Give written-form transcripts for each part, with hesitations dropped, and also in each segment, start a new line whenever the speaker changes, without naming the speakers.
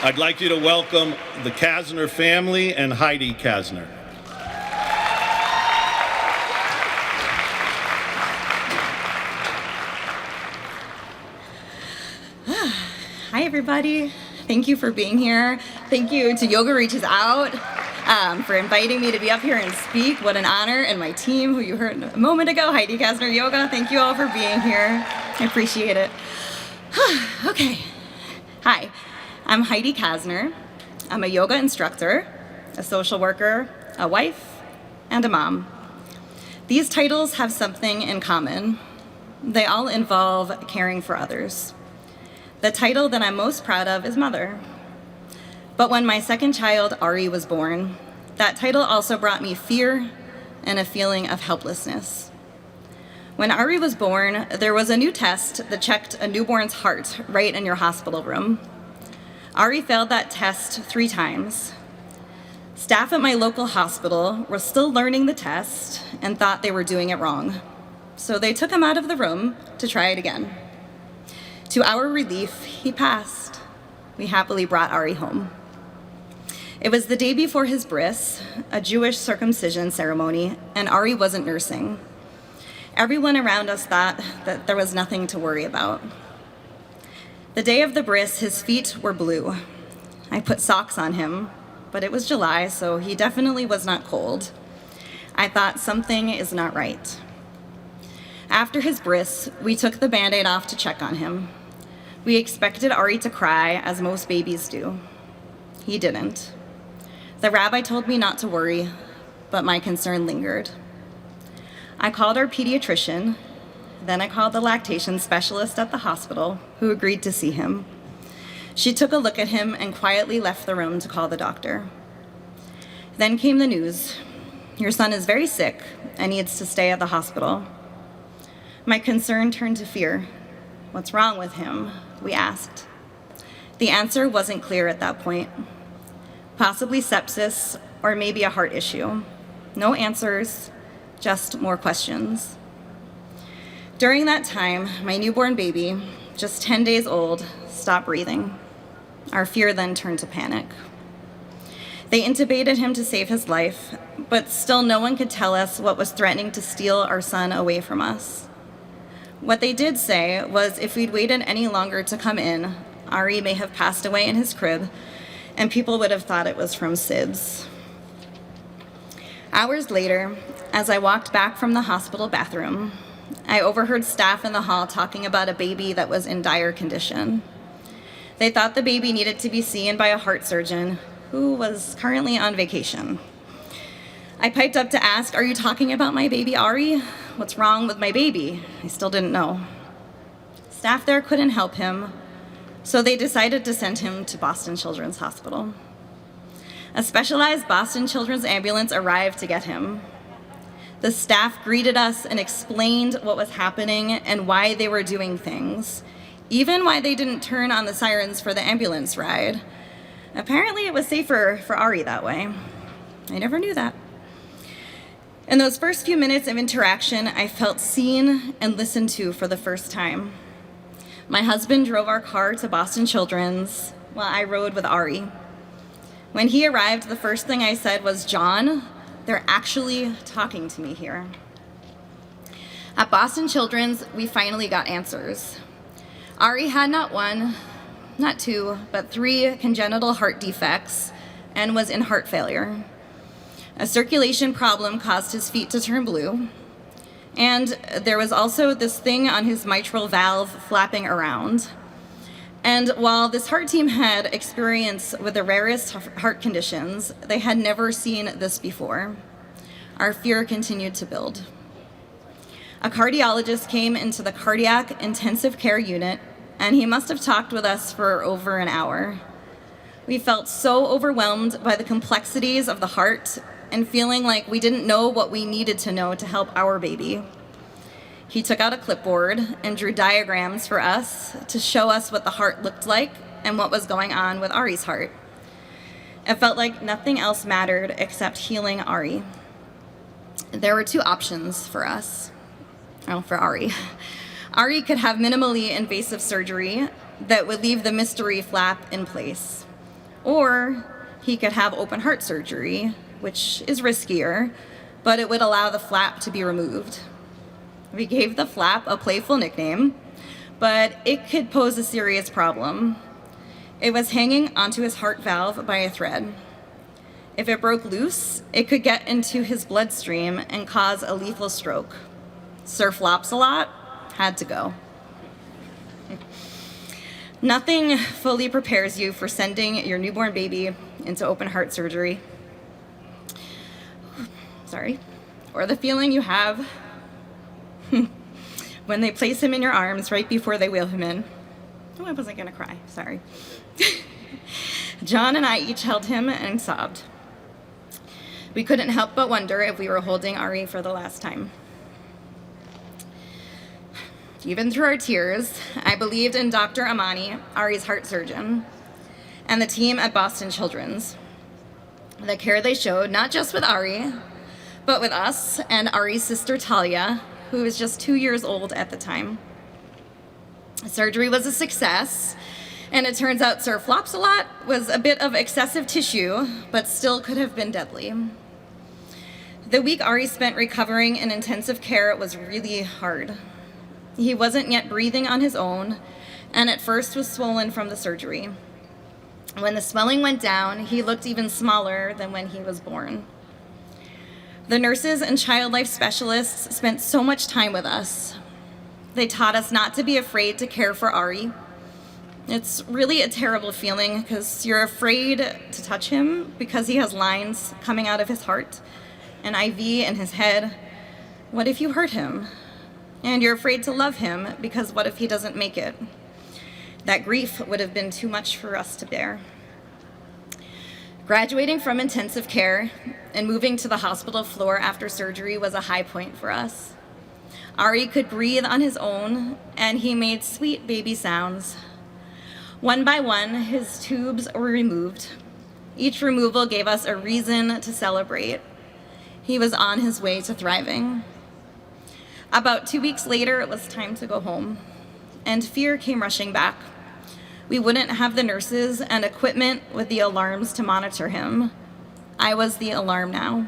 I'd like you to welcome the Kassner family and Heidi Kassner.
Hi, everybody. Thank you for being here. Thank you to Yoga Reaches Out for inviting me to be up here and speak. What an honor. And my team, who you heard a moment ago, Heidi Kassner Yoga, thank you all for being here. I appreciate it. Okay. Hi, I'm Heidi Kassner. I'm a yoga instructor, a social worker, a wife, and a mom. These titles have something in common. They all involve caring for others. The title that I'm most proud of is mother. But when my second child, Ari, was born, that title also brought me fear and a feeling of helplessness. When Ari was born, there was a new test that checked a newborn's heart right in your hospital room. Ari failed that test 3 times. Staff at my local hospital were still learning the test and thought they were doing it wrong. So they took him out of the room to try it again. To our relief, he passed. We happily brought Ari home. It was the day before his bris, a Jewish circumcision ceremony, and Ari wasn't nursing. Everyone around us thought that there was nothing to worry about. The day of the bris, his feet were blue. I put socks on him, but it was July, so he definitely was not cold. I thought something is not right. After his bris, we took the Band-Aid off to check on him. We expected Ari to cry, as most babies do. He didn't. The rabbi told me not to worry, but my concern lingered. I called our pediatrician, then I called the lactation specialist at the hospital, who agreed to see him. She took a look at him and quietly left the room to call the doctor. Then came the news. Your son is very sick and needs to stay at the hospital. My concern turned to fear. What's wrong with him? We asked. The answer wasn't clear at that point. Possibly sepsis or maybe a heart issue. No answers, just more questions. During that time, my newborn baby, just 10 days old, stopped breathing. Our fear then turned to panic. They intubated him to save his life, but still no one could tell us what was threatening to steal our son away from us. What they did say was if we'd waited any longer to come in, Ari may have passed away in his crib, and people would have thought it was from SIDS. Hours later, as I walked back from the hospital bathroom, I overheard staff in the hall talking about a baby that was in dire condition. They thought the baby needed to be seen by a heart surgeon who was currently on vacation. I piped up to ask, "Are you talking about my baby Ari? What's wrong with my baby?" I still didn't know. Staff there couldn't help him, so they decided to send him to Boston Children's Hospital. A specialized Boston Children's ambulance arrived to get him. The staff greeted us and explained what was happening and why they were doing things, even why they didn't turn on the sirens for the ambulance ride. Apparently it was safer for Ari that way. I never knew that. In those first few minutes of interaction, I felt seen and listened to for the first time. My husband drove our car to Boston Children's while I rode with Ari. When he arrived, the first thing I said was, "John, they're actually talking to me here." At Boston Children's, we finally got answers. Ari had not 1, not 2, but 3 congenital heart defects and was in heart failure. A circulation problem caused his feet to turn blue, and there was also this thing on his mitral valve flapping around. And while this heart team had experience with the rarest heart conditions, they had never seen this before. Our fear continued to build. A cardiologist came into the cardiac intensive care unit, and he must have talked with us for over an hour. We felt so overwhelmed by the complexities of the heart and feeling like we didn't know what we needed to know to help our baby. He took out a clipboard and drew diagrams for us to show us what the heart looked like and what was going on with Ari's heart. It felt like nothing else mattered except healing Ari. There were 2 options for us, for Ari. Ari could have minimally invasive surgery that would leave the mystery flap in place. Or he could have open heart surgery, which is riskier, but it would allow the flap to be removed. We gave the flap a playful nickname, but it could pose a serious problem. It was hanging onto his heart valve by a thread. If it broke loose, it could get into his bloodstream and cause a lethal stroke. Sir Flops-a-Lot had to go. Nothing fully prepares you for sending your newborn baby into open heart surgery. Sorry. Or the feeling you have when they place him in your arms right before they wheel him in. Oh, I wasn't gonna cry, sorry. John and I each held him and sobbed. We couldn't help but wonder if we were holding Ari for the last time. Even through our tears, I believed in Dr. Amani, Ari's heart surgeon, and the team at Boston Children's. The care they showed, not just with Ari, but with us and Ari's sister Talia, who was just 2 years old at the time. Surgery was a success, and it turns out Sir Flops-a-Lot was a bit of excessive tissue, but still could have been deadly. The week Ari spent recovering in intensive care was really hard. He wasn't yet breathing on his own, and at first was swollen from the surgery. When the swelling went down, he looked even smaller than when he was born. The nurses and child life specialists spent so much time with us. They taught us not to be afraid to care for Ari. It's really a terrible feeling because you're afraid to touch him because he has lines coming out of his heart, an IV in his head. What if you hurt him? And you're afraid to love him because what if he doesn't make it? That grief would have been too much for us to bear. Graduating from intensive care and moving to the hospital floor after surgery was a high point for us. Ari could breathe on his own, and he made sweet baby sounds. One by one, his tubes were removed. Each removal gave us a reason to celebrate. He was on his way to thriving. About 2 weeks later, it was time to go home, and fear came rushing back. We wouldn't have the nurses and equipment with the alarms to monitor him. I was the alarm now.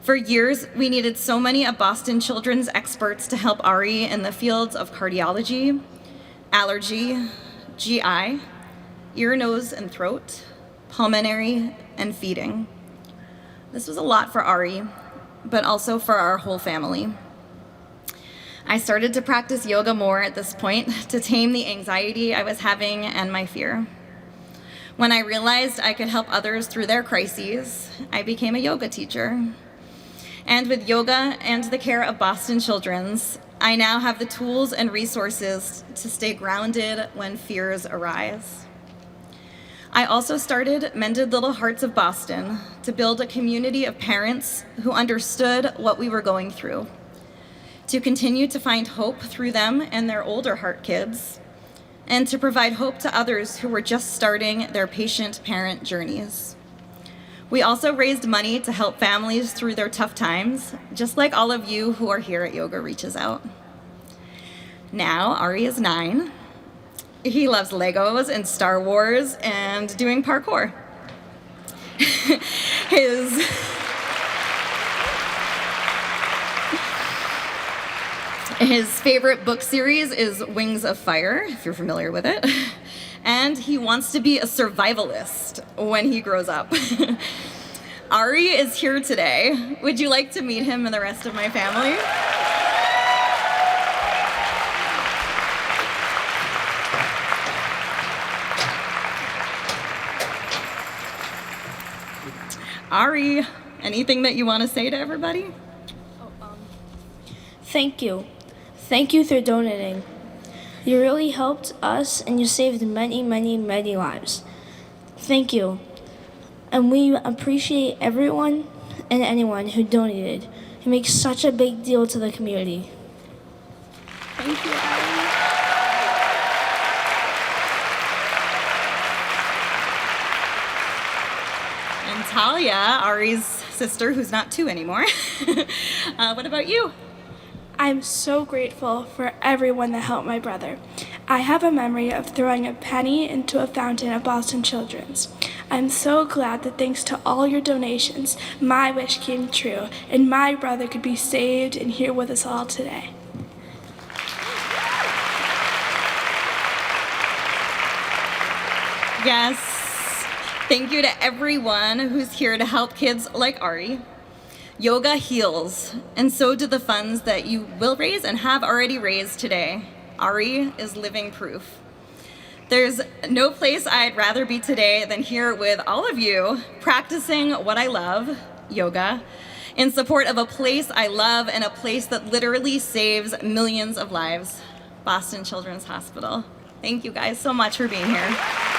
For years, we needed so many of Boston Children's experts to help Ari in the fields of cardiology, allergy, GI, ear, nose, and throat, pulmonary, and feeding. This was a lot for Ari, but also for our whole family. I started to practice yoga more at this point to tame the anxiety I was having and my fear. When I realized I could help others through their crises, I became a yoga teacher. And with yoga and the care of Boston Children's, I now have the tools and resources to stay grounded when fears arise. I also started Mended Little Hearts of Boston to build a community of parents who understood what we were going through, to continue to find hope through them and their older heart kids, and to provide hope to others who were just starting their patient-parent journeys. We also raised money to help families through their tough times, just like all of you who are here at Yoga Reaches Out. Now, Ari is 9. He loves Legos and Star Wars and doing parkour. His favorite book series is Wings of Fire, if you're familiar with it. And he wants to be a survivalist when he grows up. Ari is here today. Would you like to meet him and the rest of my family? Ari, anything that you want to say to everybody?
Thank you. Thank you for donating. You really helped us and you saved many, many, many lives. Thank you. And we appreciate everyone and anyone who donated. It makes such a big deal to the community.
Thank you, Ari. And Talia, Ari's sister, who's not 2 anymore. What about you?
I'm so grateful for everyone that helped my brother. I have a memory of throwing a penny into a fountain at Boston Children's. I'm so glad that thanks to all your donations, my wish came true, and my brother could be saved and here with us all today.
Yes. Thank you to everyone who's here to help kids like Ari. Yoga heals, and so do the funds that you will raise and have already raised today. Ari is living proof. There's no place I'd rather be today than here with all of you, practicing what I love, yoga, in support of a place I love and a place that literally saves millions of lives, Boston Children's Hospital. Thank you guys so much for being here.